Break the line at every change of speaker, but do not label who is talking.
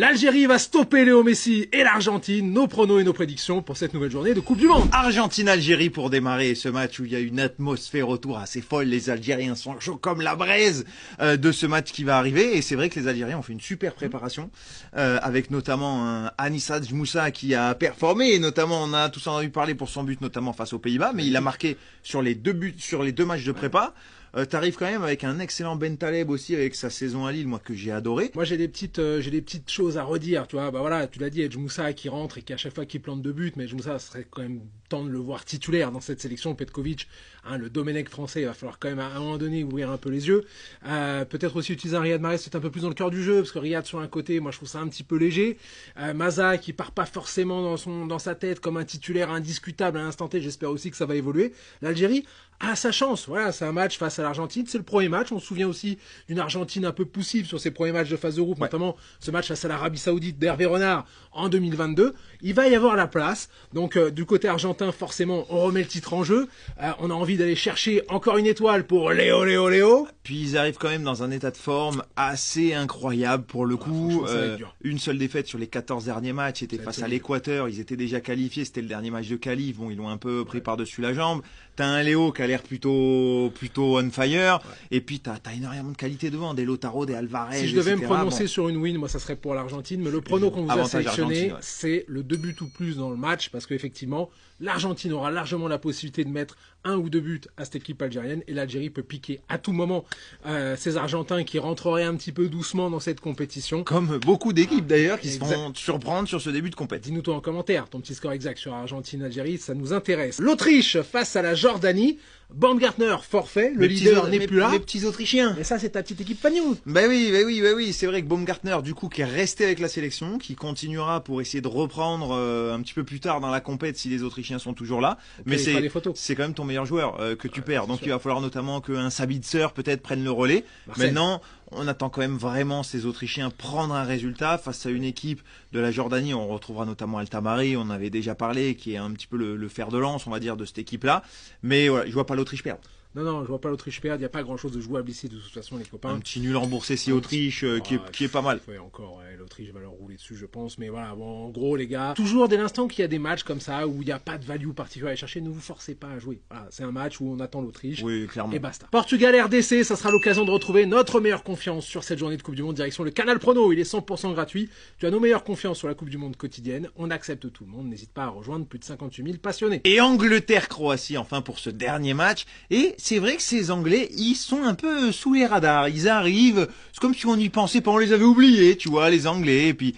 L'Algérie va stopper Léo Messi et l'Argentine, nos pronos et nos prédictions pour cette nouvelle journée de Coupe du Monde.
Argentine-Algérie pour démarrer ce match où il y a une atmosphère autour assez folle. Les Algériens sont chauds comme la braise de ce match qui va arriver. Et c'est vrai que les Algériens ont fait une super préparation avec notamment un Anissa Moussa qui a performé. Et notamment, on a tous entendu parler pour son but, notamment face aux Pays-Bas. Mais il a marqué sur les deux buts, sur les deux matchs de prépa. T'arrives quand même avec un excellent Ben Taleb aussi avec sa saison à Lille, moi que j'ai adoré.
Moi j'ai des petites choses à redire, tu vois. Bah voilà, tu l'as dit, Edj Moussa qui rentre et qui à chaque fois qu'il plante deux buts, mais Edj Moussa serait quand même temps de le voir titulaire dans cette sélection. Petkovic, le Domenech français, il va falloir quand même à un moment donné ouvrir un peu les yeux. Peut-être aussi utiliser un Riyad Mahrez, c'est un peu plus dans le cœur du jeu, parce que Riyad sur un côté, moi je trouve ça un petit peu léger. Maza qui part pas forcément dans sa tête comme un titulaire indiscutable à l'instant T, j'espère aussi que ça va évoluer. L'Algérie a sa chance, voilà, c'est un match face à l'Argentine, c'est le premier match, on se souvient aussi d'une Argentine un peu poussive sur ses premiers matchs de phase de groupe, notamment ce match face à l'Arabie Saoudite d'Hervé Renard en 2022, il va y avoir la place, donc du côté argentin forcément on remet le titre en jeu, on a envie d'aller chercher encore une étoile pour Léo.
Puis ils arrivent quand même dans un état de forme assez incroyable pour le coup, une seule défaite sur les 14 derniers matchs, c'était face à l'Équateur, ils étaient déjà qualifiés, c'était le dernier match de qualif, bon ils l'ont un peu pris par-dessus la jambe, t'as un Léo qui a l'air plutôt on fire, et puis t'as énormément de qualité devant, des Lautaro, des Alvarez.
Si je devais me prononcer sur une win, moi ça serait pour l'Argentine, mais le prono qu'on vous a sélectionné, c'est le 2 buts ou plus dans le match, parce qu'effectivement, l'Argentine aura largement la possibilité de mettre 1 ou 2 buts à cette équipe algérienne, et l'Algérie peut piquer à tout moment ces Argentins qui rentreraient un petit peu doucement dans cette compétition.
Comme beaucoup d'équipes d'ailleurs qui se font surprendre sur ce début de compétition.
Dis-nous toi en commentaire ton petit score exact sur Argentine-Algérie, ça nous intéresse. L'Autriche face à la Jordanie. Baumgartner forfait, le leader n'est plus là.
Les petits Autrichiens.
Et ça, c'est ta petite équipe Fagnou.
Bah oui, c'est vrai que Baumgartner, du coup, qui est resté avec la sélection, qui continuera pour essayer de reprendre un petit peu plus tard dans la compète si les Autrichiens sont toujours là. Mais c'est quand même ton meilleur joueur que tu perds. Donc il va falloir notamment qu'un Sabitzer peut-être prenne le relais. Maintenant, on attend quand même vraiment ces Autrichiens prendre un résultat face à une équipe de la Jordanie. On retrouvera notamment Altamari, on avait déjà parlé, qui est un petit peu le fer de lance, on va dire, de cette équipe-là. Mais voilà, je vois pas l'Autriche perdre.
Non, je vois pas l'Autriche perdre, il n'y a pas grand chose de jouable ici de toute façon les copains.
Un petit nul remboursé si Autriche qui est pas mal.
Ouais, encore, l'Autriche va leur rouler dessus je pense, mais voilà, bon, en gros les gars, toujours dès l'instant qu'il y a des matchs comme ça où il n'y a pas de value particulier à aller chercher, ne vous forcez pas à jouer. Voilà, c'est un match où on attend l'Autriche.
Oui, clairement.
Et basta. Portugal-RDC, ça sera l'occasion de retrouver notre meilleure confiance sur cette journée de Coupe du Monde, direction le Canal Prono, il est 100% gratuit. Tu as nos meilleures confiances sur la Coupe du Monde quotidienne, on accepte tout le monde, n'hésite pas à rejoindre plus de 58 000 passionnés.
Et Angleterre-Croatie enfin pour ce dernier match, et c'est vrai que ces Anglais, ils sont un peu sous les radars, ils arrivent, c'est comme si on y pensait pas, on les avait oubliés, tu vois, les Anglais, et puis